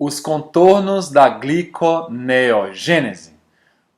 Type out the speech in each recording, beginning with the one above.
Os contornos da gliconeogênese.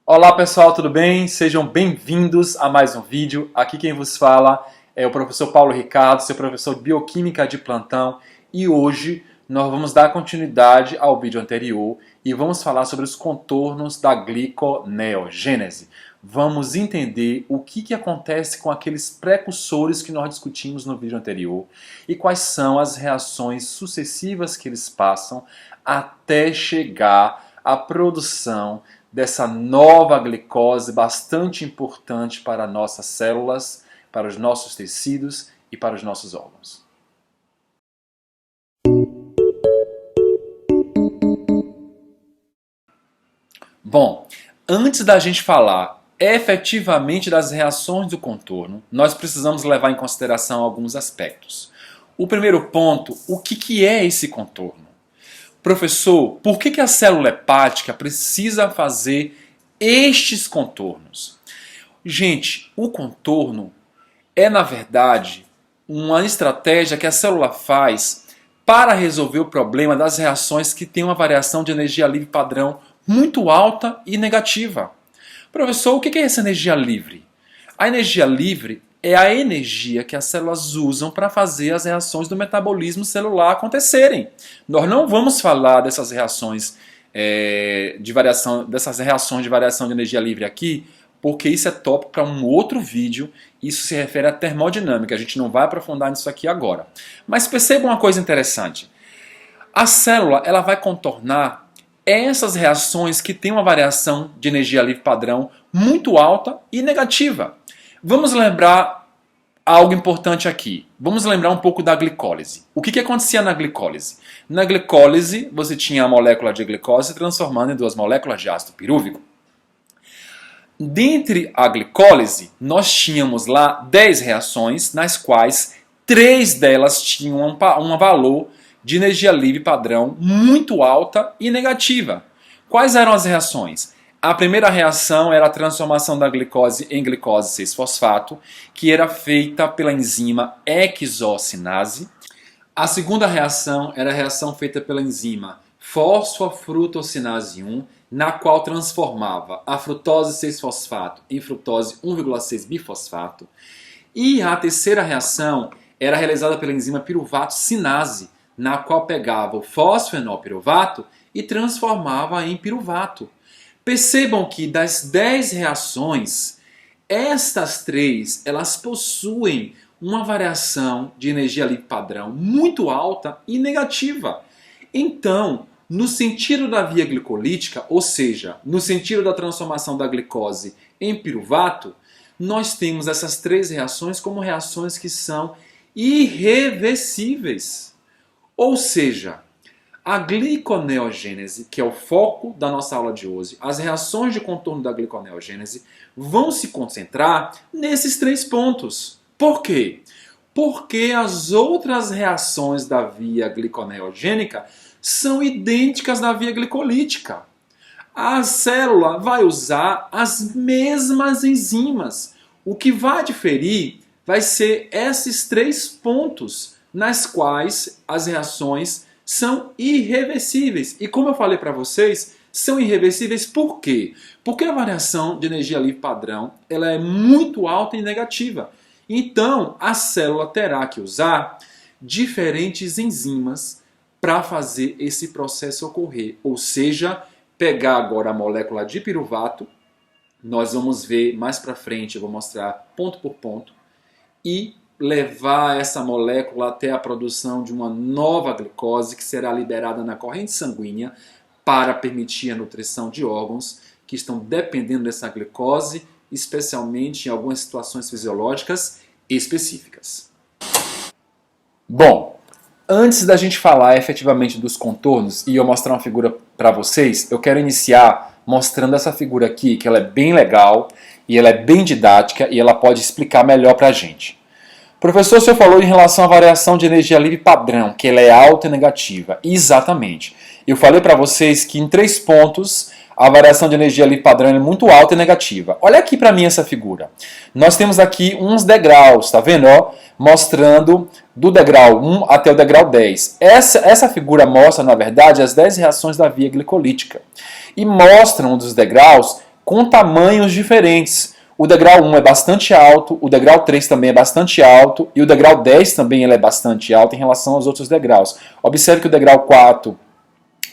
Olá pessoal, tudo bem? Sejam bem-vindos a mais um vídeo. Aqui quem vos fala é o professor Paulo Ricardo, seu professor de Bioquímica de plantão. E hoje nós vamos dar continuidade ao vídeo anterior e vamos falar sobre os contornos da gliconeogênese. Vamos entender o que acontece com aqueles precursores que nós discutimos no vídeo anterior e quais são as reações sucessivas que eles passam até chegar à produção dessa nova glicose bastante importante para nossas células, para os nossos tecidos e para os nossos órgãos. Bom, antes da gente falar efetivamente das reações do contorno, nós precisamos levar em consideração alguns aspectos. O primeiro ponto, o que é esse contorno? Professor, por que a célula hepática precisa fazer estes contornos? Gente, o contorno é, na verdade, uma estratégia que a célula faz para resolver o problema das reações que têm uma variação de energia livre padrão muito alta e negativa. Professor, o que é essa energia livre? A energia livre é a energia que as células usam para fazer as reações do metabolismo celular acontecerem. Nós não vamos falar dessas reações de variação de energia livre aqui, porque isso é tópico para um outro vídeo. Isso se refere à termodinâmica. A gente não vai aprofundar nisso aqui agora. Mas perceba uma coisa interessante. A célula ela vai contornar essas reações que têm uma variação de energia livre padrão muito alta e negativa. Vamos lembrar algo importante aqui. Vamos lembrar um pouco da glicólise. O que acontecia na glicólise? Na glicólise, você tinha a molécula de glicose se transformando em duas moléculas de ácido pirúvico. Dentre a glicólise, nós tínhamos lá 10 reações, nas quais 3 delas tinham um valor de energia livre padrão muito alta e negativa. Quais eram as reações? A primeira reação era a transformação da glicose em glicose 6-fosfato, que era feita pela enzima hexocinase. A segunda reação era a reação feita pela enzima fosfofrutocinase 1, na qual transformava a frutose 6-fosfato em frutose 1,6-bifosfato. E a terceira reação era realizada pela enzima piruvato-cinase, na qual pegava o fosfenolpiruvato e transformava em piruvato. Percebam que das 10 reações, estas 3 elas possuem uma variação de energia livre padrão muito alta e negativa. Então, no sentido da via glicolítica, ou seja, no sentido da transformação da glicose em piruvato, nós temos essas 3 reações como reações que são irreversíveis. Ou seja, a gliconeogênese, que é o foco da nossa aula de hoje, as reações de contorno da gliconeogênese vão se concentrar nesses 3 pontos. Por quê? Porque as outras reações da via gliconeogênica são idênticas da via glicolítica. A célula vai usar as mesmas enzimas. O que vai diferir vai ser esses 3 pontos nas quais as reações são irreversíveis. E como eu falei para vocês, são irreversíveis por quê? Porque a variação de energia livre padrão ela é muito alta e negativa. Então, a célula terá que usar diferentes enzimas para fazer esse processo ocorrer. Ou seja, pegar agora a molécula de piruvato, nós vamos ver mais para frente, eu vou mostrar ponto por ponto, e levar essa molécula até a produção de uma nova glicose que será liberada na corrente sanguínea para permitir a nutrição de órgãos que estão dependendo dessa glicose, especialmente em algumas situações fisiológicas específicas. Bom, antes da gente falar efetivamente dos contornos e eu mostrar uma figura para vocês, eu quero iniciar mostrando essa figura aqui, que ela é bem legal e ela é bem didática e ela pode explicar melhor para a gente. Professor, o senhor falou em relação à variação de energia livre padrão, que ela é alta e negativa. Exatamente. Eu falei para vocês que em 3 pontos a variação de energia livre padrão é muito alta e negativa. Olha aqui para mim essa figura. Nós temos aqui uns degraus, tá vendo? Ó, mostrando do degrau 1 até o degrau 10. Essa figura mostra, na verdade, as 10 reações da via glicolítica. E mostra um dos degraus com tamanhos diferentes. O degrau 1 é bastante alto, o degrau 3 também é bastante alto, e o degrau 10 também ele é bastante alto em relação aos outros degraus. Observe que o degrau 4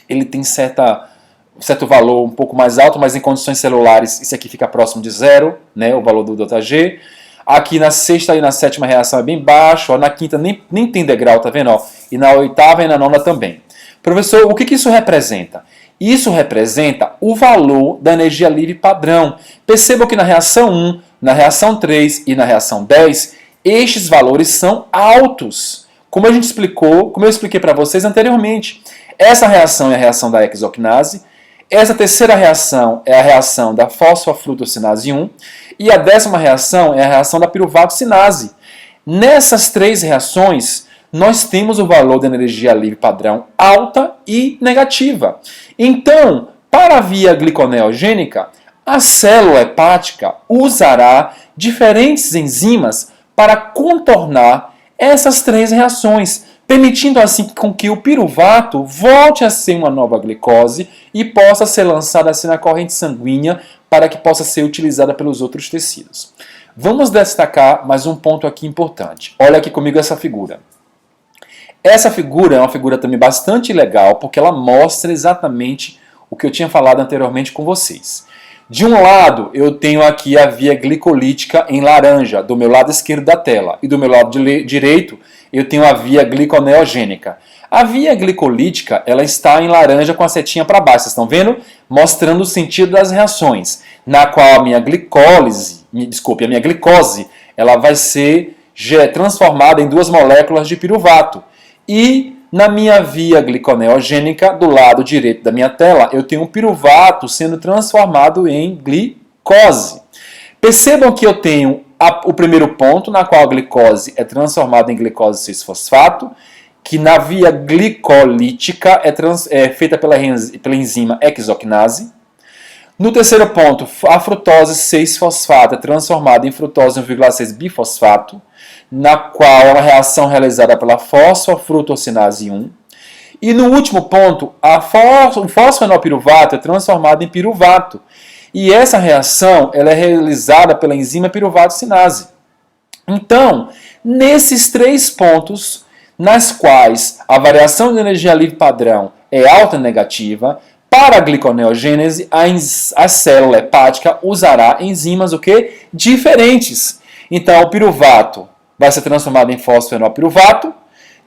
ele tem certo valor um pouco mais alto, mas em condições celulares isso aqui fica próximo de zero, né, o valor do ΔG. Aqui na sexta e na sétima reação é bem baixo, ó, na quinta nem tem degrau, tá vendo? Ó, e na oitava e na nona também. Professor, o que isso representa? Isso representa o valor da energia livre padrão. Percebam que na reação 1, na reação 3 e na reação 10, estes valores são altos. Como eu expliquei para vocês anteriormente. Essa reação é a reação da hexoquinase. Essa terceira reação é a reação da fosfofrutocinase 1. E a 10ª reação é a reação da piruvatocinase. Nessas 3 reações, nós temos o valor da energia livre padrão alta e negativa. Então, para a via gliconeogênica, a célula hepática usará diferentes enzimas para contornar essas 3 reações, permitindo assim com que o piruvato volte a ser uma nova glicose e possa ser lançada assim na corrente sanguínea para que possa ser utilizada pelos outros tecidos. Vamos destacar mais um ponto aqui importante. Olha aqui comigo essa figura. Essa figura é uma figura também bastante legal, porque ela mostra exatamente o que eu tinha falado anteriormente com vocês. De um lado, eu tenho aqui a via glicolítica em laranja, do meu lado esquerdo da tela. E do meu lado direito, eu tenho a via gliconeogênica. A via glicolítica, ela está em laranja com a setinha para baixo, vocês estão vendo? Mostrando o sentido das reações, na qual a minha glicose, ela vai ser transformada em 2 moléculas de piruvato. E na minha via gliconeogênica, do lado direito da minha tela, eu tenho um piruvato sendo transformado em glicose. Percebam que eu tenho o primeiro ponto, na qual a glicose é transformada em glicose 6-fosfato, que na via glicolítica é feita pela enzima hexoquinase. No terceiro ponto, a frutose 6-fosfato é transformada em frutose 1,6-bifosfato, na qual é uma reação realizada pela fosfofrutocinase 1. E no último ponto, o fosfenolpiruvato é transformado em piruvato. E essa reação ela é realizada pela enzima piruvatocinase. Então, nesses 3 pontos, nas quais a variação de energia livre padrão é alta e negativa, para a gliconeogênese, a célula hepática usará enzimas diferentes. Então, o piruvato vai ser transformado em fosfenolpiruvato.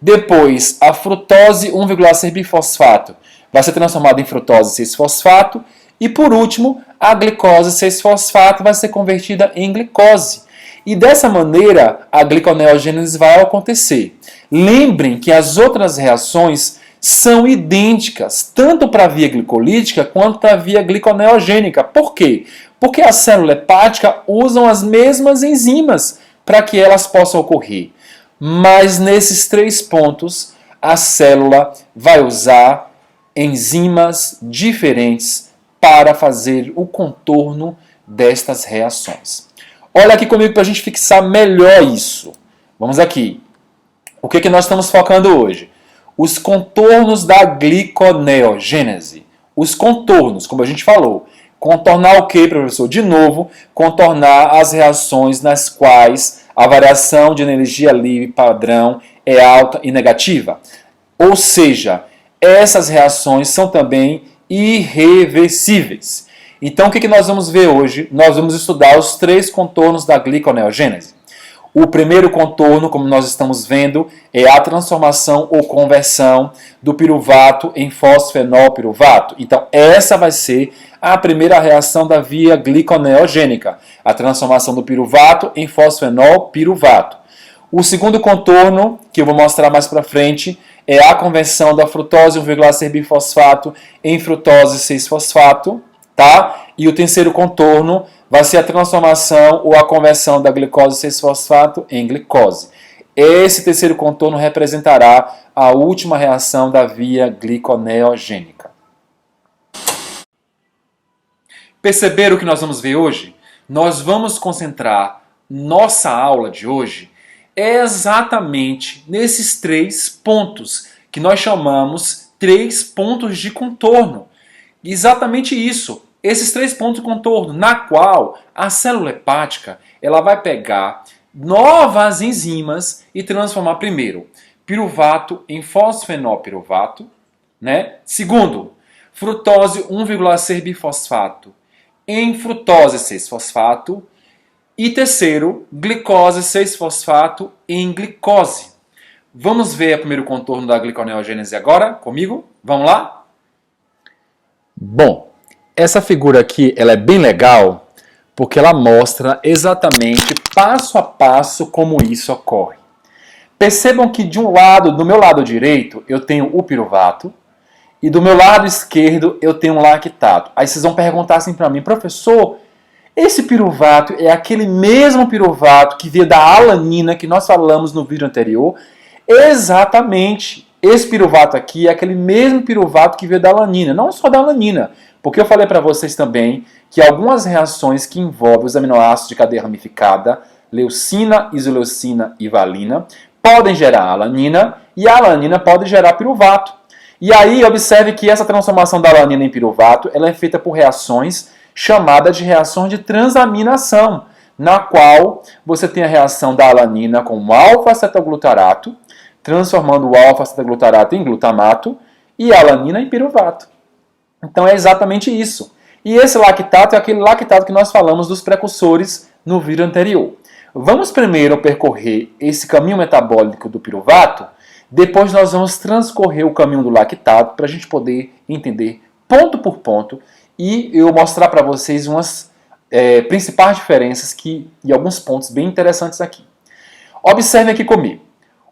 Depois, a frutose 1,6-bifosfato vai ser transformada em frutose 6-fosfato. E, por último, a glicose 6-fosfato vai ser convertida em glicose. E dessa maneira, a gliconeogênese vai acontecer. Lembrem que as outras reações são idênticas, tanto para a via glicolítica quanto para a via gliconeogênica. Por quê? Porque a célula hepática usam as mesmas enzimas para que elas possam ocorrer. Mas nesses 3 pontos, a célula vai usar enzimas diferentes para fazer o contorno destas reações. Olha aqui comigo para a gente fixar melhor isso. Vamos aqui. O que nós estamos focando hoje? Os contornos da gliconeogênese. Os contornos, como a gente falou. Contornar o que, professor? De novo, contornar as reações nas quais a variação de energia livre padrão é alta e negativa. Ou seja, essas reações são também irreversíveis. Então, o que nós vamos ver hoje? Nós vamos estudar os 3 contornos da gliconeogênese. O primeiro contorno, como nós estamos vendo, é a transformação ou conversão do piruvato em fosfenolpiruvato. Então, essa vai ser a primeira reação da via gliconeogênica, a transformação do piruvato em fosfenolpiruvato. O segundo contorno, que eu vou mostrar mais para frente, é a conversão da frutose 1,6-bifosfato em frutose 6-fosfato, tá? E o terceiro contorno vai ser a transformação ou a conversão da glicose 6-fosfato em glicose. Esse terceiro contorno representará a última reação da via gliconeogênica. Perceberam o que nós vamos ver hoje? Nós vamos concentrar nossa aula de hoje exatamente nesses 3 pontos, que nós chamamos 3 pontos de contorno. Exatamente isso, esses 3 pontos de contorno, na qual a célula hepática ela vai pegar novas enzimas e transformar primeiro piruvato em fosfenolpiruvato, né? Segundo, frutose 1,6 bifosfato em frutose 6-fosfato. E terceiro, glicose 6-fosfato em glicose. Vamos ver o primeiro contorno da gliconeogênese agora, comigo? Vamos lá? Bom, essa figura aqui ela é bem legal porque ela mostra exatamente passo a passo como isso ocorre. Percebam que de um lado, do meu lado direito, eu tenho o piruvato e do meu lado esquerdo eu tenho um lactato. Aí vocês vão perguntar assim para mim, professor, esse piruvato é aquele mesmo piruvato que veio da alanina que nós falamos no vídeo anterior? Exatamente. Esse piruvato aqui é aquele mesmo piruvato que veio da alanina. Não só da alanina, porque eu falei para vocês também que algumas reações que envolvem os aminoácidos de cadeia ramificada, leucina, isoleucina e valina, podem gerar alanina e a alanina pode gerar piruvato. E aí observe que essa transformação da alanina em piruvato ela é feita por reações chamada de reação de transaminação, na qual você tem a reação da alanina com o alfa-acetoglutarato, transformando o alfa-acetoglutarato em glutamato e a alanina em piruvato. Então é exatamente isso. E esse lactato é aquele lactato que nós falamos dos precursores no vídeo anterior. Vamos primeiro percorrer esse caminho metabólico do piruvato, depois nós vamos transcorrer o caminho do lactato para a gente poder entender ponto por ponto e eu mostrar para vocês umas principais diferenças e alguns pontos bem interessantes aqui. Observem aqui comigo.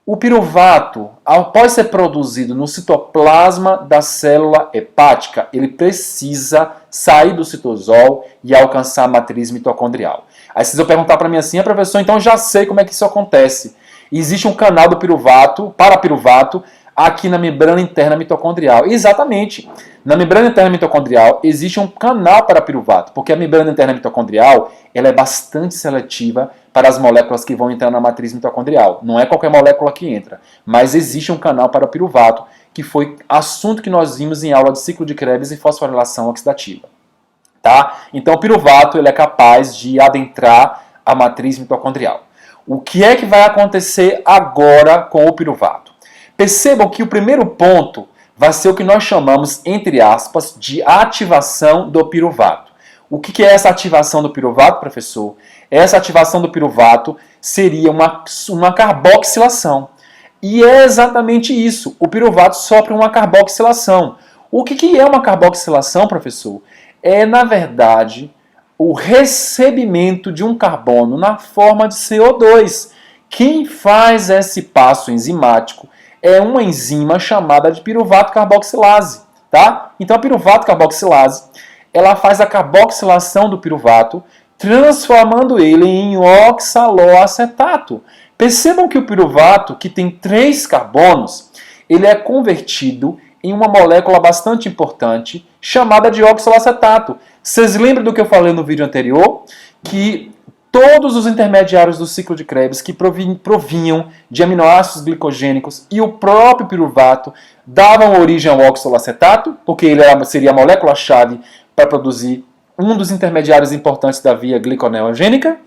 O piruvato, após ser produzido no citoplasma da célula hepática, ele precisa sair do citosol e alcançar a matriz mitocondrial. Aí vocês vão perguntar para mim assim, professor, então já sei como é que isso acontece. Existe um canal do piruvato, para piruvato, aqui na membrana interna mitocondrial. Exatamente. Na membrana interna mitocondrial existe um canal para piruvato, porque a membrana interna mitocondrial ela é bastante seletiva para as moléculas que vão entrar na matriz mitocondrial. Não é qualquer molécula que entra, mas existe um canal para piruvato, que foi assunto que nós vimos em aula de ciclo de Krebs e fosforilação oxidativa. Tá? Então o piruvato ele é capaz de adentrar a matriz mitocondrial. O que é que vai acontecer agora com o piruvato? Percebam que o primeiro ponto vai ser o que nós chamamos, entre aspas, de ativação do piruvato. O que é essa ativação do piruvato, professor? Essa ativação do piruvato seria uma carboxilação. E é exatamente isso. O piruvato sofre uma carboxilação. O que é uma carboxilação, professor? É, na verdade, o recebimento de um carbono na forma de CO2. Quem faz esse passo enzimático é uma enzima chamada de piruvato carboxilase, tá? Então a piruvato carboxilase, ela faz a carboxilação do piruvato, transformando ele em oxaloacetato. Percebam que o piruvato, que tem 3 carbonos, ele é convertido em uma molécula bastante importante, chamada de oxaloacetato. Vocês lembram do que eu falei no vídeo anterior? Que todos os intermediários do ciclo de Krebs que provinham de aminoácidos glicogênicos e o próprio piruvato davam origem ao oxaloacetato, porque ele seria a molécula-chave para produzir um dos intermediários importantes da via gliconeogênica.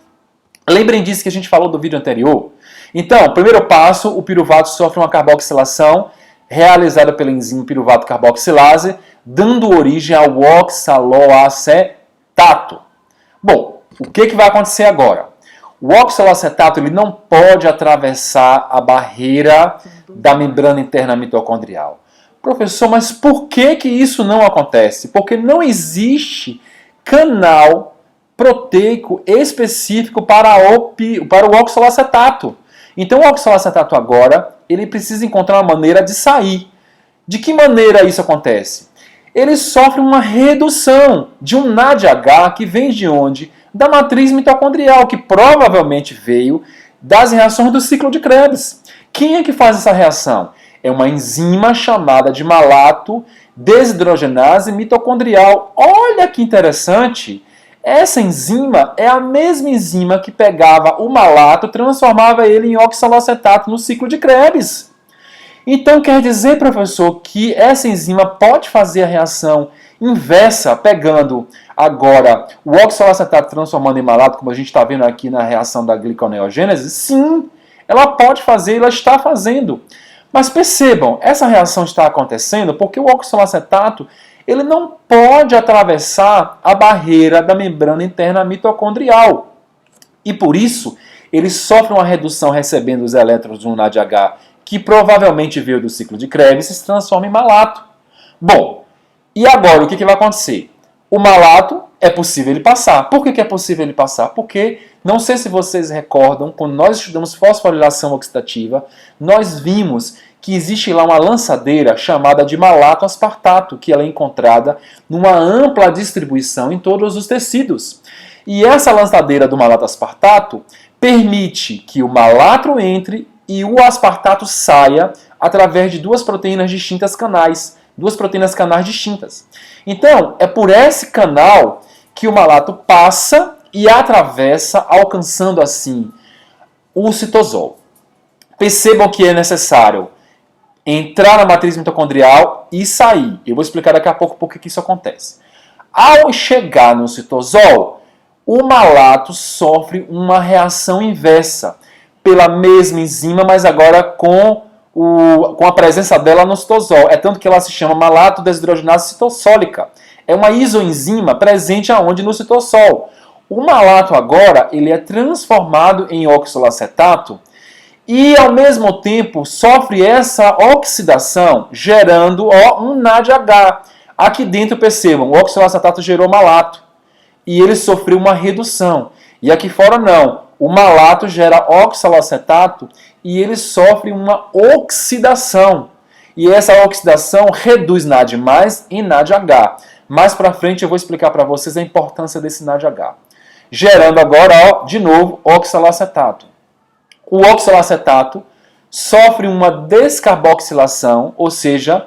Lembrem disso que a gente falou do vídeo anterior. Então, primeiro passo, o piruvato sofre uma carboxilação realizada pela enzima piruvato carboxilase, dando origem ao oxaloacetato. Bom, o que vai acontecer agora? O oxaloacetato ele não pode atravessar a barreira da membrana interna mitocondrial. Professor, mas por que isso não acontece? Porque não existe canal proteico específico para o oxaloacetato. Então o oxaloacetato agora ele precisa encontrar uma maneira de sair. De que maneira isso acontece? Ele sofre uma redução de um NADH que vem de onde? Da matriz mitocondrial, que provavelmente veio das reações do ciclo de Krebs. Quem é que faz essa reação? É uma enzima chamada de malato desidrogenase mitocondrial. Olha que interessante! Essa enzima é a mesma enzima que pegava o malato e transformava ele em oxalacetato no ciclo de Krebs. Então quer dizer, professor, que essa enzima pode fazer a reação inversa, pegando agora o oxalacetato transformando em malato, como a gente está vendo aqui na reação da gliconeogênese? Sim, ela pode fazer, ela está fazendo. Mas percebam, essa reação está acontecendo porque o oxalacetato ele não pode atravessar a barreira da membrana interna mitocondrial. E por isso, ele sofre uma redução recebendo os elétrons do NADH, que provavelmente veio do ciclo de Krebs, e se transforma em malato. Bom, e agora o que vai acontecer? O malato é possível ele passar. Por que é possível ele passar? Porque, não sei se vocês recordam, quando nós estudamos fosforilação oxidativa, nós vimos que existe lá uma lançadeira chamada de malato aspartato, que ela é encontrada numa ampla distribuição em todos os tecidos. E essa lançadeira do malato aspartato permite que o malato entre e o aspartato saia através de duas proteínas distintas canais, duas proteínas canais distintas. Então, é por esse canal que o malato passa e atravessa, alcançando assim o citosol. Percebam que é necessário entrar na matriz mitocondrial e sair. Eu vou explicar daqui a pouco por que isso acontece. Ao chegar no citosol, o malato sofre uma reação inversa pela mesma enzima, mas agora com a presença dela no citosol. É tanto que ela se chama malato desidrogenase citossólica. É uma isoenzima presente aonde? No citossol. O malato agora ele é transformado em oxalacetato e, ao mesmo tempo, sofre essa oxidação, gerando um NADH. Aqui dentro, percebam, o oxalacetato gerou malato. E ele sofreu uma redução. E aqui fora, não. O malato gera oxalacetato e ele sofre uma oxidação. E essa oxidação reduz NAD+, em NADH. Mais para frente eu vou explicar para vocês a importância desse NADH. Gerando agora, de novo, oxalacetato. O oxalacetato sofre uma descarboxilação, ou seja,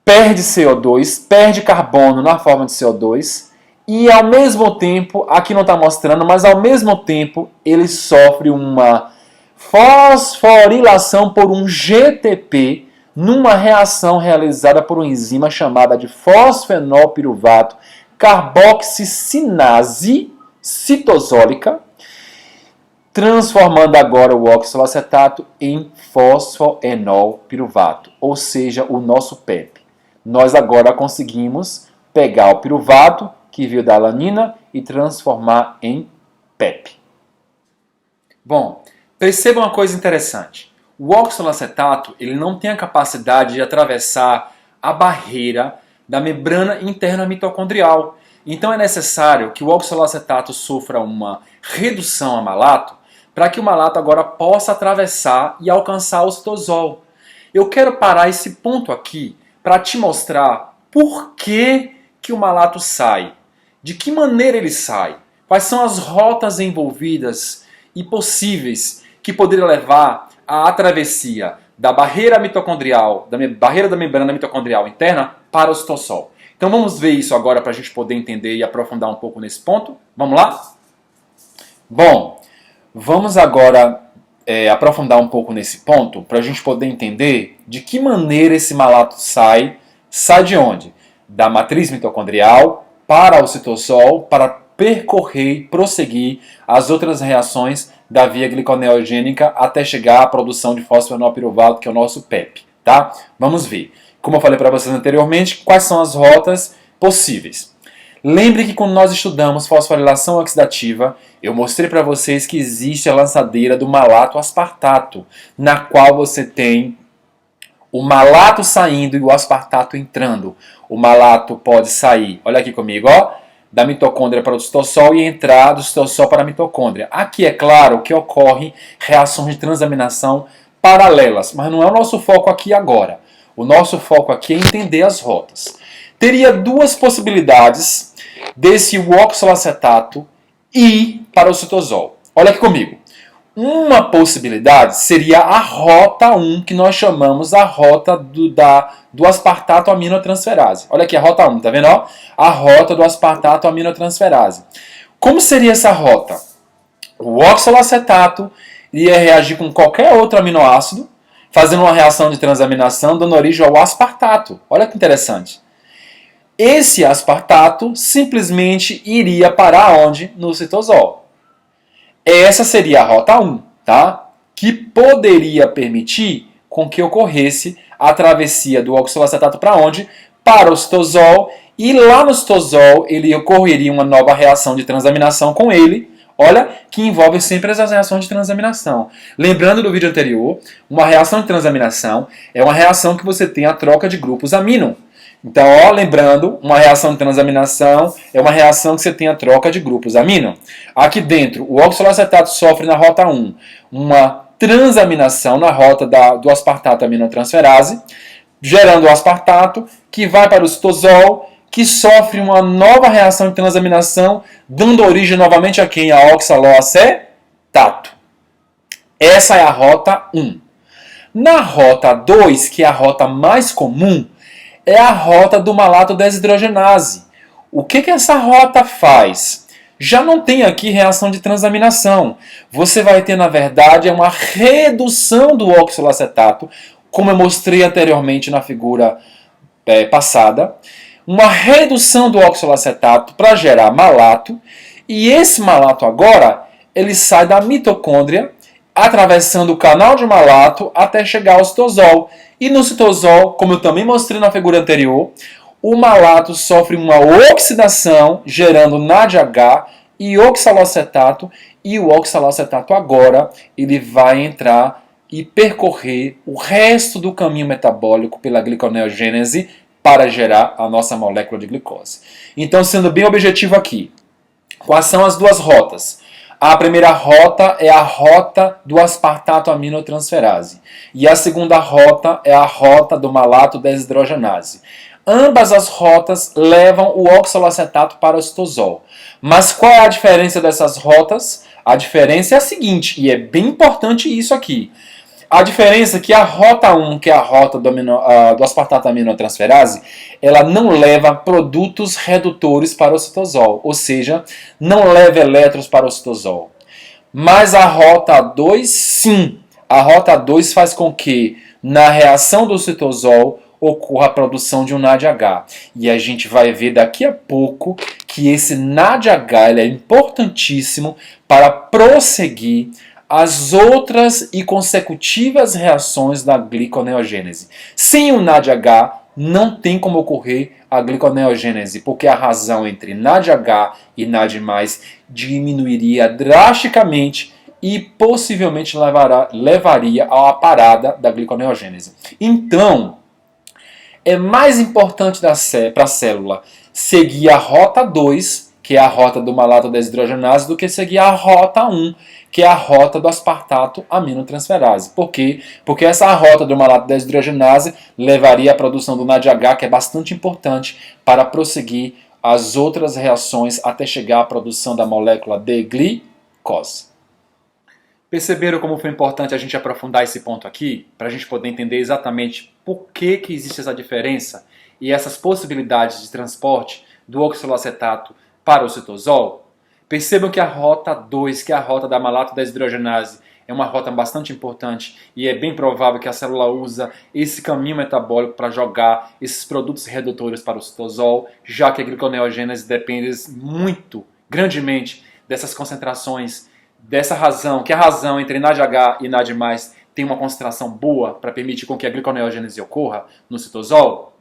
perde CO2, perde carbono na forma de CO2, e ao mesmo tempo, aqui não está mostrando, mas ao mesmo tempo ele sofre uma fosforilação por um GTP numa reação realizada por uma enzima chamada de fosfenolpiruvato carboxicinase citosólica, transformando agora o oxalacetato em fosfoenolpiruvato, ou seja, o nosso PEP. Nós agora conseguimos pegar o piruvato, que veio da alanina, e transformar em PEP. Bom, perceba uma coisa interessante. O oxalacetato ele não tem a capacidade de atravessar a barreira da membrana interna mitocondrial. Então é necessário que o oxalacetato sofra uma redução a malato para que o malato agora possa atravessar e alcançar o citosol. Eu quero parar esse ponto aqui para te mostrar por que o malato sai, de que maneira ele sai, quais são as rotas envolvidas e possíveis que poderiam levar à travessia da barreira mitocondrial, da barreira da membrana mitocondrial interna para o citosol. Então vamos ver isso agora para a gente poder entender e aprofundar um pouco nesse ponto. Vamos lá? Bom, vamos agora aprofundar um pouco nesse ponto para a gente poder entender de que maneira esse malato sai. Sai de onde? Da matriz mitocondrial para o citosol, para percorrer e prosseguir as outras reações da via gliconeogênica até chegar à produção de fosfenolpiruvato, que é o nosso PEP. Tá? Vamos ver. Como eu falei para vocês anteriormente, quais são as rotas possíveis. Lembre que quando nós estudamos fosforilação oxidativa, eu mostrei para vocês que existe a lançadeira do malato aspartato, na qual você tem o malato saindo e o aspartato entrando. O malato pode sair, olha aqui comigo, ó, da mitocôndria para o citossol e entrar do citossol para a mitocôndria. Aqui é claro que ocorrem reações de transaminação paralelas, mas não é o nosso foco aqui agora. O nosso foco aqui é entender as rotas. Teria duas possibilidades desse oxalacetato ir para o citosol. Olha aqui comigo. Uma possibilidade seria a rota 1, que nós chamamos a rota do aspartato aminotransferase. Olha aqui a rota 1, tá vendo? Ó? A rota do aspartato aminotransferase. Como seria essa rota? O oxalacetato iria reagir com qualquer outro aminoácido, fazendo uma reação de transaminação, dando origem ao aspartato. Olha que interessante. Esse aspartato simplesmente iria parar onde? No citosol. Essa seria a rota 1, tá? Que poderia permitir com que ocorresse a travessia do oxalacetato para onde? Para o citosol, e lá no citosol ele ocorreria uma nova reação de transaminação com ele, olha, que envolve sempre essas reações de transaminação. Lembrando do vídeo anterior, uma reação de transaminação é uma reação que você tem a troca de grupos amino. Então, ó, lembrando, uma reação de transaminação é uma reação que você tem a troca de grupos amino. Aqui dentro, o oxalacetato sofre na rota 1 uma transaminação na rota do aspartato aminotransferase, gerando o aspartato, que vai para o citosol, que sofre uma nova reação de transaminação, dando origem novamente a quem? A oxaloacetato. Essa é a rota 1. Na rota 2, que é a rota mais comum, é a rota do malato desidrogenase. O que essa rota faz? Já não tem aqui reação de transaminação. Você vai ter, na verdade, uma redução do oxalacetato, como eu mostrei anteriormente na figura passada. Uma redução do oxalacetato para gerar malato. E esse malato agora, ele sai da mitocôndria, atravessando o canal de malato até chegar ao citosol. E no citosol, como eu também mostrei na figura anterior, o malato sofre uma oxidação, gerando NADH e oxalacetato, e o oxalacetato agora ele vai entrar e percorrer o resto do caminho metabólico pela gliconeogênese para gerar a nossa molécula de glicose. Então, sendo bem objetivo aqui, quais são as duas rotas? A primeira rota é a rota do aspartato aminotransferase. E a segunda rota é a rota do malato desidrogenase. Ambas as rotas levam o oxalacetato para o citosol. Mas qual é a diferença dessas rotas? A diferença é a seguinte, e é bem importante isso aqui. A diferença é que a rota 1, que é a rota do aspartato aminotransferase, ela não leva produtos redutores para o citosol, ou seja, não leva elétrons para o citosol. Mas a rota 2, sim. A rota 2 faz com que, na reação do citosol, ocorra a produção de um NADH. E a gente vai ver daqui a pouco que esse NADH ele é importantíssimo para prosseguir as outras e consecutivas reações da gliconeogênese. Sem o NADH, não tem como ocorrer a gliconeogênese, porque a razão entre NADH e NAD+, diminuiria drasticamente e possivelmente levaria à parada da gliconeogênese. Então, é mais importante para a célula seguir a rota 2, que é a rota do malato desidrogenase, do que seguir a rota 1, que é a rota do aspartato aminotransferase. Por quê? Porque essa rota do malato desidrogenase levaria à produção do NADH, que é bastante importante para prosseguir as outras reações até chegar à produção da molécula de glicose. Perceberam como foi importante a gente aprofundar esse ponto aqui? Para a gente poder entender exatamente por que existe essa diferença e essas possibilidades de transporte do oxalacetato para o citosol? Percebam que a rota 2, que é a rota da malato desidrogenase, é uma rota bastante importante e é bem provável que a célula usa esse caminho metabólico para jogar esses produtos redutores para o citosol, já que a gliconeogênese depende muito, grandemente, dessas concentrações, dessa razão, que a razão entre NADH e NAD+, tem uma concentração boa para permitir com que a gliconeogênese ocorra no citosol.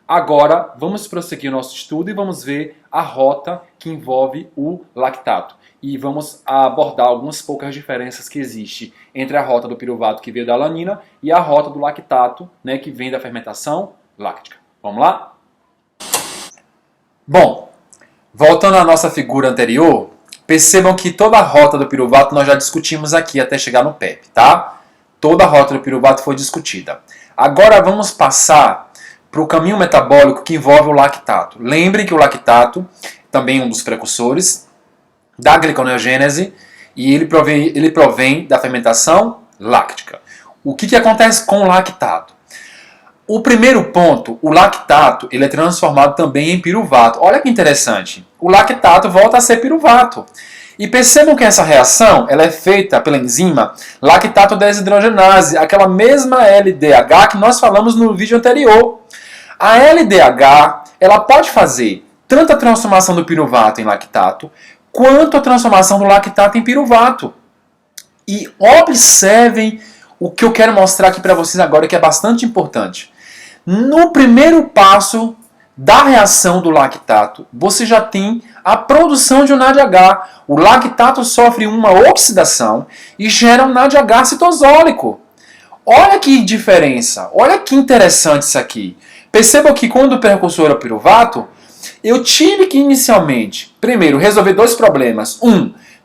Agora, vamos prosseguir o nosso estudo e vamos ver a rota que envolve o lactato. E vamos abordar algumas poucas diferenças que existem entre a rota do piruvato, que veio da alanina, e a rota do lactato, né, que vem da fermentação láctica. Vamos lá? Bom, voltando à nossa figura anterior, percebam que toda a rota do piruvato nós já discutimos aqui até chegar no PEP, tá? Toda a rota do piruvato foi discutida. Agora vamos passar para o caminho metabólico que envolve o lactato. Lembrem que o lactato também é um dos precursores da gliconeogênese E ele provém da fermentação láctica. O que acontece com o lactato? O primeiro ponto, o lactato, ele é transformado também em piruvato. Olha que interessante. O lactato volta a ser piruvato. E percebam que essa reação ela é feita pela enzima lactato desidrogenase, aquela mesma LDH que nós falamos no vídeo anterior. A LDH ela pode fazer tanto a transformação do piruvato em lactato, quanto a transformação do lactato em piruvato. E observem o que eu quero mostrar aqui para vocês agora, que é bastante importante. No primeiro passo da reação do lactato, você já tem a produção de um NADH. O lactato sofre uma oxidação e gera um NADH citosólico. Olha que diferença, olha que interessante isso aqui. Perceba que quando o precursor era o piruvato, eu tive que inicialmente, primeiro, resolver dois problemas.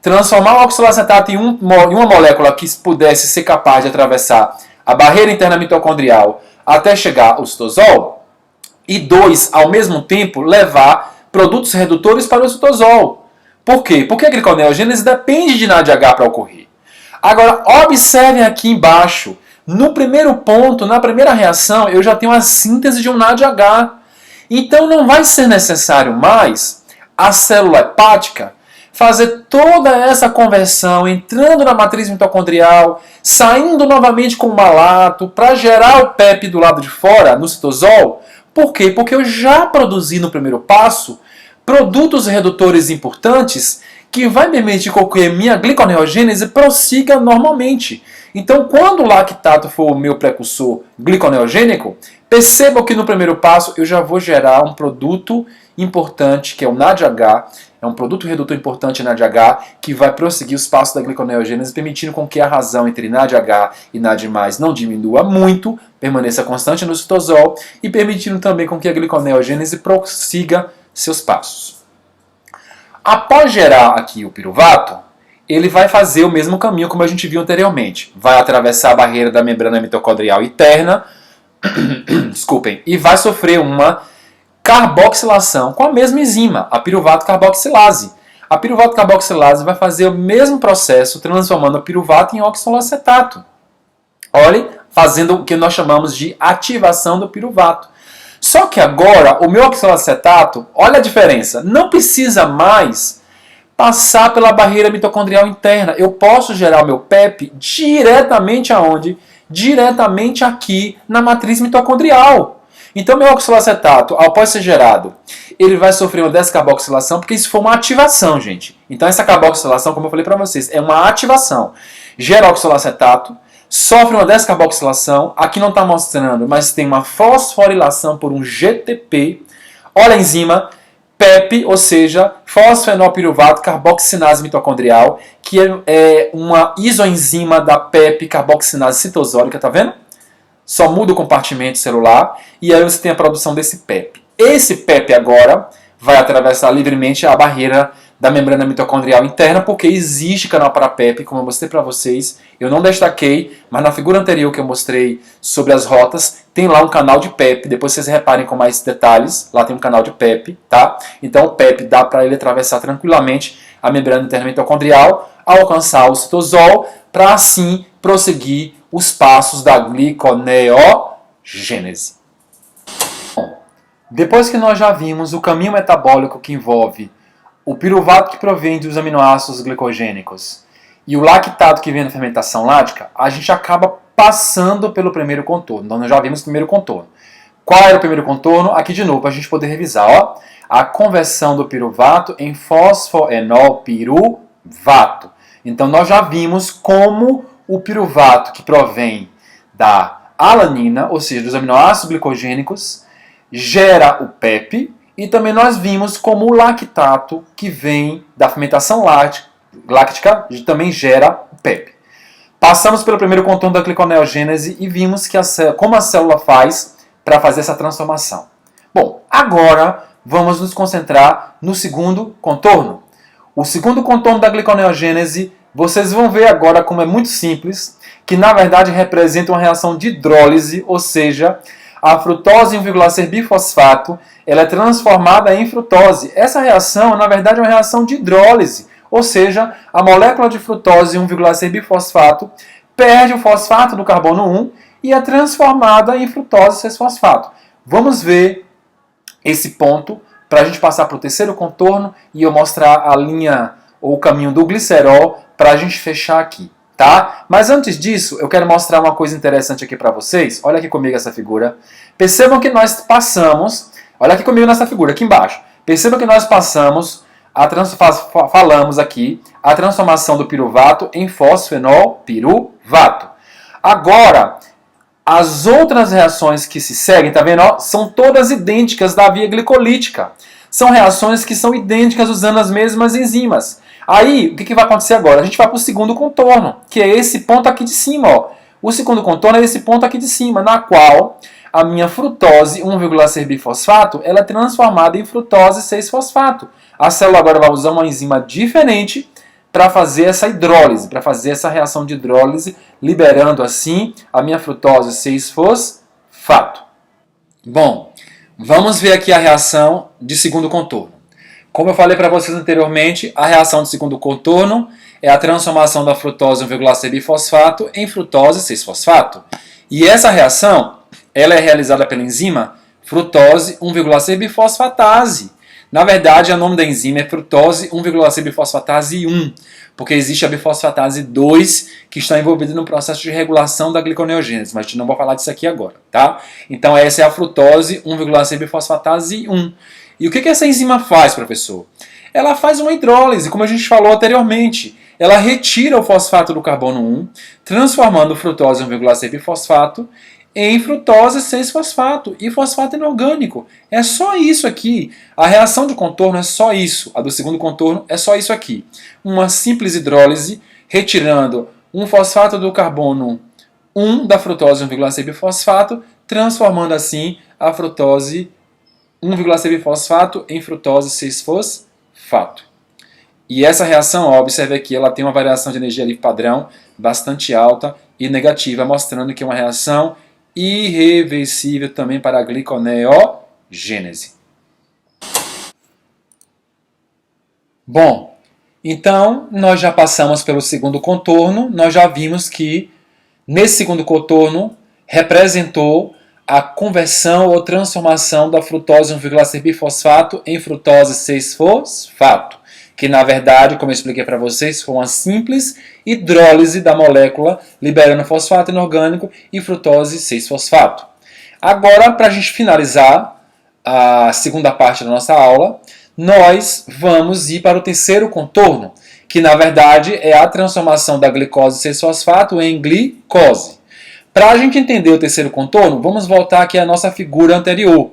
Transformar o oxalacetato em uma molécula que pudesse ser capaz de atravessar a barreira interna mitocondrial até chegar ao citosol. E 2, ao mesmo tempo, levar produtos redutores para o citosol. Por quê? Porque a gliconeogênese depende de NADH para ocorrer. Agora, observem aqui embaixo. No primeiro ponto, na primeira reação, eu já tenho a síntese de um NADH. Então, não vai ser necessário mais a célula hepática fazer toda essa conversão, entrando na matriz mitocondrial, saindo novamente com o malato, para gerar o PEP do lado de fora, no citosol. Por quê? Porque eu já produzi no primeiro passo produtos redutores importantes que vai permitir que a minha gliconeogênese prossiga normalmente. Então, quando o lactato for o meu precursor gliconeogênico, percebam que no primeiro passo eu já vou gerar um produto importante, que é o NADH, é um produto redutor importante NADH, que vai prosseguir os passos da gliconeogênese, permitindo com que a razão entre NADH e NAD+, não diminua muito, permaneça constante no citosol, e permitindo também com que a gliconeogênese prossiga seus passos. Após gerar aqui o piruvato, ele vai fazer o mesmo caminho como a gente viu anteriormente. Vai atravessar a barreira da membrana mitocondrial interna, desculpem, e vai sofrer uma carboxilação com a mesma enzima, a piruvato carboxilase. A piruvato carboxilase vai fazer o mesmo processo, transformando o piruvato em oxalacetato. Olhem, fazendo o que nós chamamos de ativação do piruvato. Só que agora, o meu oxalacetato, olha a diferença, não precisa mais passar pela barreira mitocondrial interna. Eu posso gerar o meu PEP diretamente aonde? Diretamente aqui na matriz mitocondrial. Então, meu oxalacetato, após ser gerado, ele vai sofrer uma descarboxilação, porque isso foi uma ativação, gente. Então, essa carboxilação, como eu falei para vocês, é uma ativação. Gera oxalacetato, sofre uma descarboxilação, aqui não está mostrando, mas tem uma fosforilação por um GTP. Olha a enzima, PEP, ou seja, fosfenolpiruvato carboxinase mitocondrial, que é uma isoenzima da PEP carboxinase citosólica, tá vendo? Só muda o compartimento celular e aí você tem a produção desse PEP. Esse PEP agora vai atravessar livremente a barreira da membrana mitocondrial interna, porque existe canal para PEP, como eu mostrei para vocês. Eu não destaquei, mas na figura anterior que eu mostrei sobre as rotas, tem lá um canal de PEP. Depois vocês reparem com mais detalhes, lá tem um canal de PEP, tá? Então o PEP dá para ele atravessar tranquilamente a membrana interna mitocondrial, alcançar o citosol, para assim prosseguir os passos da gliconeogênese. Bom, depois que nós já vimos o caminho metabólico que envolve o piruvato que provém dos aminoácidos glicogênicos e o lactato que vem da fermentação lática, a gente acaba passando pelo primeiro contorno. Então nós já vimos o primeiro contorno. Qual era o primeiro contorno? Aqui de novo, para a gente poder revisar. Ó, a conversão do piruvato em fosfoenolpiruvato. Então nós já vimos como o piruvato que provém da alanina, ou seja, dos aminoácidos glicogênicos, gera o PEP, e também nós vimos como o lactato que vem da fermentação láctica também gera o PEP. Passamos pelo primeiro contorno da gliconeogênese e vimos que como a célula faz para fazer essa transformação. Bom, agora vamos nos concentrar no segundo contorno. O segundo contorno da gliconeogênese, vocês vão ver agora como é muito simples, que na verdade representa uma reação de hidrólise, ou seja, a frutose 1,6 bifosfato, ela é transformada em frutose. Essa reação, na verdade, é uma reação de hidrólise. Ou seja, a molécula de frutose 1,6-bifosfato perde o fosfato do carbono 1 e é transformada em frutose 6-fosfato. Vamos ver esse ponto para a gente passar para o terceiro contorno e eu mostrar a linha ou o caminho do glicerol para a gente fechar aqui, tá? Mas antes disso, eu quero mostrar uma coisa interessante aqui para vocês. Olha aqui comigo essa figura. Percebam que nós passamos, olha aqui comigo nessa figura, aqui embaixo. Percebam que nós passamos, falamos aqui, a transformação do piruvato em fosfenol piruvato. Agora, as outras reações que se seguem, tá vendo? Ó, são todas idênticas da via glicolítica. São reações que são idênticas usando as mesmas enzimas. Aí, o que vai acontecer agora? A gente vai para o segundo contorno, que é esse ponto aqui de cima. Ó. O segundo contorno é esse ponto aqui de cima, na qual a minha frutose 1,6-bifosfato ela é transformada em frutose 6-fosfato. A célula agora vai usar uma enzima diferente para fazer essa hidrólise, para fazer essa reação de hidrólise, liberando assim a minha frutose 6-fosfato. Bom, vamos ver aqui a reação de segundo contorno. Como eu falei para vocês anteriormente, a reação de segundo contorno é a transformação da frutose 1,6-bifosfato em frutose 6-fosfato. E essa reação ela é realizada pela enzima frutose 1,6-bifosfatase. Na verdade, o nome da enzima é frutose 1,6-bifosfatase 1, porque existe a bifosfatase 2 que está envolvida no processo de regulação da gliconeogênese, mas a gente não vai falar disso aqui agora, tá? Então essa é a frutose 1,6-bifosfatase 1. E o que essa enzima faz, professor? Ela faz uma hidrólise, como a gente falou anteriormente. Ela retira o fosfato do carbono 1, transformando frutose 1,6-bifosfato em frutose 6-fosfato e fosfato inorgânico. É só isso aqui. A reação de contorno é só isso. A do segundo contorno é só isso aqui. Uma simples hidrólise retirando um fosfato do carbono 1 da frutose 1,6-bifosfato, transformando assim a frutose 1,6-bifosfato em frutose 6-fosfato. E essa reação, ó, observe aqui, ela tem uma variação de energia livre padrão bastante alta e negativa, mostrando que é uma reação irreversível também para a gliconeogênese. Bom, então nós já passamos pelo segundo contorno, nós já vimos que nesse segundo contorno representou a conversão ou transformação da frutose 1,6-bifosfato em frutose 6-fosfato, que na verdade, como eu expliquei para vocês, foi uma simples hidrólise da molécula, liberando fosfato inorgânico e frutose 6-fosfato. Agora, para a gente finalizar a segunda parte da nossa aula, nós vamos ir para o terceiro contorno, que na verdade é a transformação da glicose 6-fosfato em glicose. Para a gente entender o terceiro contorno, vamos voltar aqui à nossa figura anterior.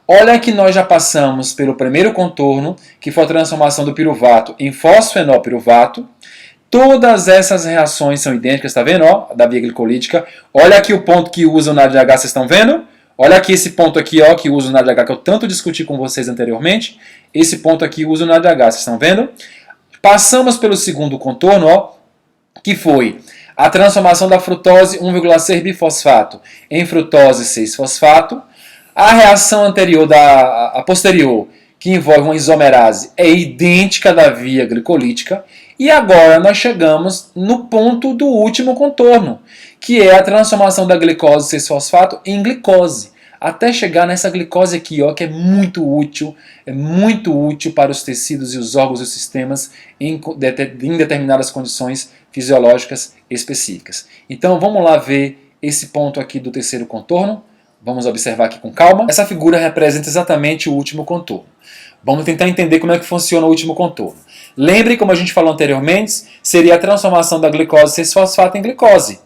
Olha que nós já passamos pelo primeiro contorno, que foi a transformação do piruvato em fosfenol piruvato. Todas essas reações são idênticas, tá vendo? Ó, da via glicolítica. Olha aqui o ponto que usa o NADH, vocês estão vendo? Olha aqui esse ponto aqui, ó, que usa o NADH, que eu tanto discuti com vocês anteriormente. Esse ponto aqui usa o NADH, vocês estão vendo? Passamos pelo segundo contorno, ó, que foi a transformação da frutose 1,6-bifosfato em frutose 6-fosfato. A reação anterior, a posterior, que envolve uma isomerase, é idêntica da via glicolítica. E agora nós chegamos no ponto do último contorno, que é a transformação da glicose 6-fosfato em glicose. Até chegar nessa glicose aqui, ó, que é muito útil para os tecidos e os órgãos e os sistemas em determinadas condições fisiológicas específicas. Então vamos lá ver esse ponto aqui do terceiro contorno. Vamos observar aqui com calma. Essa figura representa exatamente o último contorno. Vamos tentar entender como é que funciona o último contorno. Lembre, como a gente falou anteriormente, seria a transformação da glicose 6-fosfato em glicose.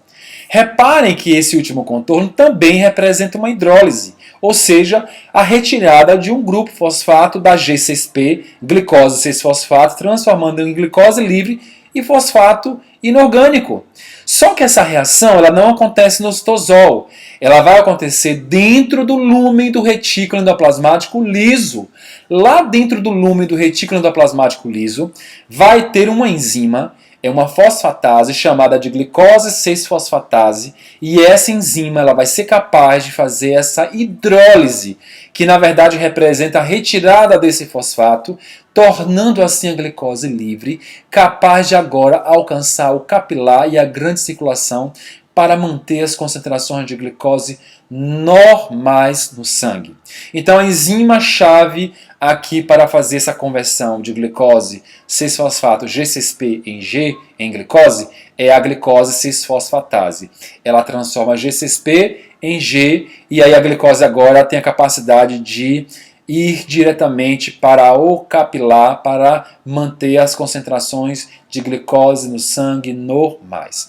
Reparem que esse último contorno também representa uma hidrólise, ou seja, a retirada de um grupo fosfato da G6P, glicose 6-fosfato, transformando em glicose livre e fosfato inorgânico. Só que essa reação ela não acontece no citosol, ela vai acontecer dentro do lúmen do retículo endoplasmático liso. Lá dentro do lúmen do retículo endoplasmático liso vai ter uma enzima, é uma fosfatase chamada de glicose 6-fosfatase, e essa enzima ela vai ser capaz de fazer essa hidrólise, que na verdade representa a retirada desse fosfato, tornando assim a glicose livre, capaz de agora alcançar o capilar e a grande circulação para manter as concentrações de glicose normais no sangue. Então a enzima-chave aqui para fazer essa conversão de glicose 6-fosfato G6P em G, em glicose, é a glicose 6-fosfatase. Ela transforma G6P em G e aí a glicose agora tem a capacidade de ir diretamente para o capilar para manter as concentrações de glicose no sangue normais.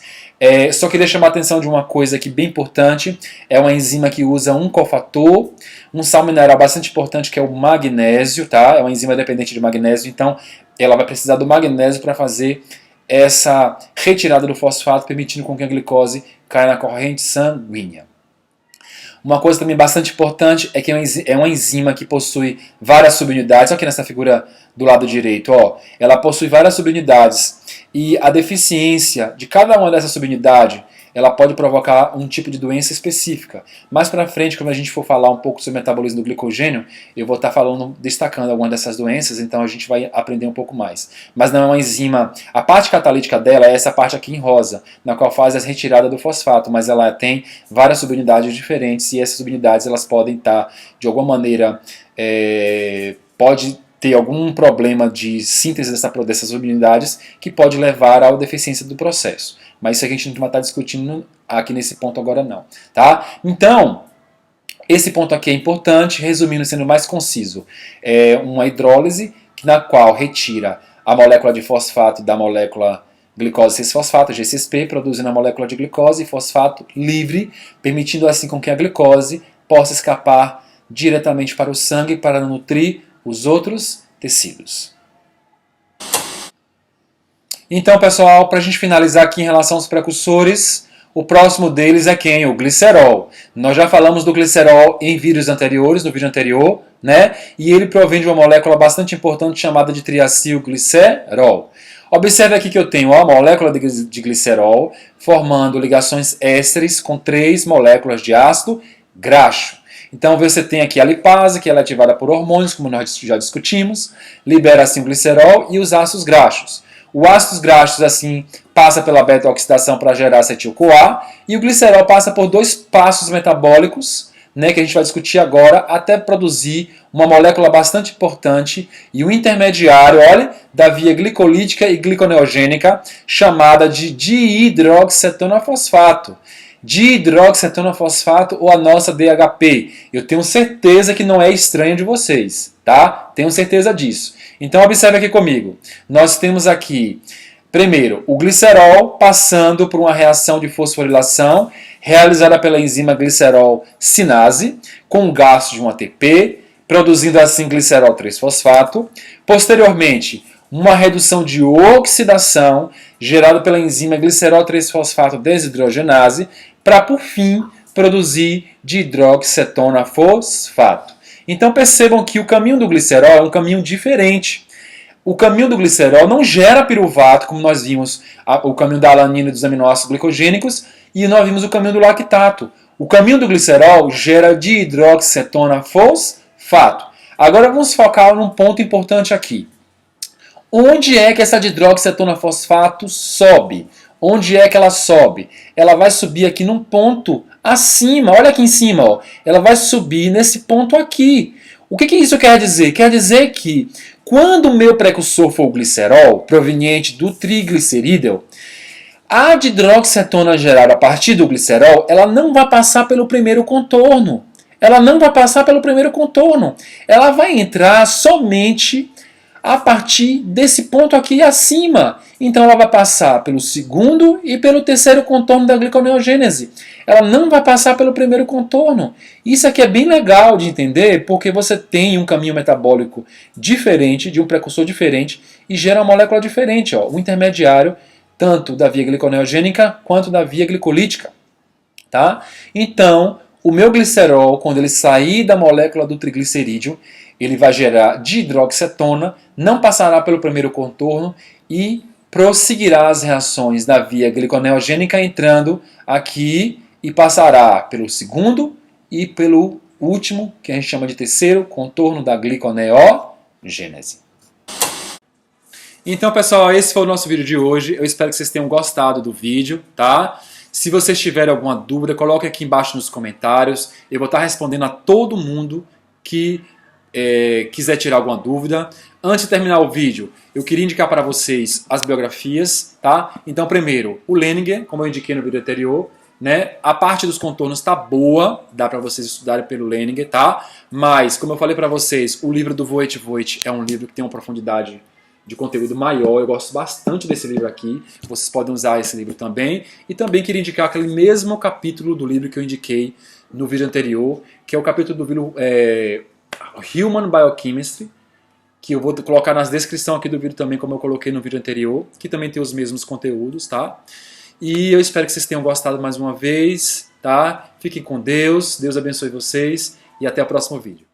Só queria chamar a atenção de uma coisa aqui bem importante, é uma enzima que usa um cofator, um sal mineral bastante importante que é o magnésio, tá? É uma enzima dependente de magnésio, então ela vai precisar do magnésio para fazer essa retirada do fosfato, permitindo com que a glicose caia na corrente sanguínea. Uma coisa também bastante importante é que é uma enzima que possui várias subunidades. Aqui nessa figura do lado direito, ó, ela possui várias subunidades e a deficiência de cada uma dessas subunidades ela pode provocar um tipo de doença específica. Mais para frente, quando a gente for falar um pouco sobre o metabolismo do glicogênio, eu vou estar destacando algumas dessas doenças, então a gente vai aprender um pouco mais. Mas não é uma enzima, a parte catalítica dela é essa parte aqui em rosa, na qual faz a retirada do fosfato, mas ela tem várias subunidades diferentes e essas subunidades elas podem estar, de alguma maneira, pode ter algum problema de síntese dessas subunidades que pode levar à deficiência do processo. Mas isso aqui a gente não vai estar discutindo aqui nesse ponto agora não. Tá? Então, esse ponto aqui é importante, resumindo, sendo mais conciso. É uma hidrólise na qual retira a molécula de fosfato da molécula glicose 6-fosfato, G6P, produzindo a molécula de glicose e fosfato livre, permitindo assim com que a glicose possa escapar diretamente para o sangue para nutrir os outros tecidos. Então, pessoal, para a gente finalizar aqui em relação aos precursores, o próximo deles é quem? O glicerol. Nós já falamos do glicerol em vídeos anteriores, no vídeo anterior, né? E ele provém de uma molécula bastante importante chamada de triacilglicerol. Observe aqui que eu tenho a molécula de glicerol formando ligações ésteres com 3 moléculas de ácido graxo. Então você tem aqui a lipase, que ela é ativada por hormônios, como nós já discutimos, libera assim o glicerol e os ácidos graxos. O ácidos graxos assim passa pela beta-oxidação para gerar acetil-CoA e o glicerol passa por 2 passos metabólicos, né, que a gente vai discutir agora, até produzir uma molécula bastante importante e um intermediário, olha, da via glicolítica e gliconeogênica, chamada de dihidroxetonofosfato. Dihidroxetonofosfato ou a nossa DHP. Eu tenho certeza que não é estranho de vocês, tá? Tenho certeza disso. Então observe aqui comigo. Nós temos aqui, primeiro, o glicerol passando por uma reação de fosforilação realizada pela enzima glicerol sinase com gasto de um ATP, produzindo assim glicerol 3-fosfato. Posteriormente, uma redução de oxidação gerada pela enzima glicerol 3-fosfato desidrogenase para, por fim, produzir dihidroxetonofosfato. Então percebam que o caminho do glicerol é um caminho diferente. O caminho do glicerol não gera piruvato, como nós vimos o caminho da alanina e dos aminoácidos glicogênicos, e nós vimos o caminho do lactato. O caminho do glicerol gera dihidroxetonofosfato. Agora vamos focar num ponto importante aqui. Onde é que essa dihidroxetonofosfato sobe? Onde é que ela sobe? Ela vai subir aqui num ponto acima, olha aqui em cima, ó. Ela vai subir nesse ponto aqui. O que isso quer dizer? Quer dizer que quando o meu precursor for o glicerol, proveniente do triglicerídeo, a dihidroxetona gerada a partir do glicerol, ela não vai passar pelo primeiro contorno. Ela não vai passar pelo primeiro contorno. Ela vai entrar somente a partir desse ponto aqui acima. Então ela vai passar pelo segundo e pelo terceiro contorno da gliconeogênese. Ela não vai passar pelo primeiro contorno. Isso aqui é bem legal de entender, porque você tem um caminho metabólico diferente, de um precursor diferente, e gera uma molécula diferente, ó, um intermediário, tanto da via gliconeogênica quanto da via glicolítica. Tá? Então, o meu glicerol, quando ele sair da molécula do triglicerídeo, ele vai gerar dihidroxetona, não passará pelo primeiro contorno e prosseguirá as reações da via gliconeogênica entrando aqui e passará pelo segundo e pelo último, que a gente chama de terceiro contorno da gliconeogênese. Então, pessoal, esse foi o nosso vídeo de hoje. Eu espero que vocês tenham gostado do vídeo, tá? Se vocês tiverem alguma dúvida, coloque aqui embaixo nos comentários. Eu vou estar respondendo a todo mundo que quiser tirar alguma dúvida. Antes de terminar o vídeo, eu queria indicar para vocês as biografias, tá? Então, primeiro, o Leninger, como eu indiquei no vídeo anterior, né? A parte dos contornos tá boa, dá para vocês estudarem pelo Leninger, tá? Mas, como eu falei para vocês, o livro do Voit Voit é um livro que tem uma profundidade de conteúdo maior. Eu gosto bastante desse livro aqui. Vocês podem usar esse livro também. E também queria indicar aquele mesmo capítulo do livro que eu indiquei no vídeo anterior, que é o capítulo do livro Human Biochemistry, que eu vou colocar na descrição aqui do vídeo também, como eu coloquei no vídeo anterior, que também tem os mesmos conteúdos, tá? E eu espero que vocês tenham gostado mais uma vez, tá? Fiquem com Deus, Deus abençoe vocês e até o próximo vídeo.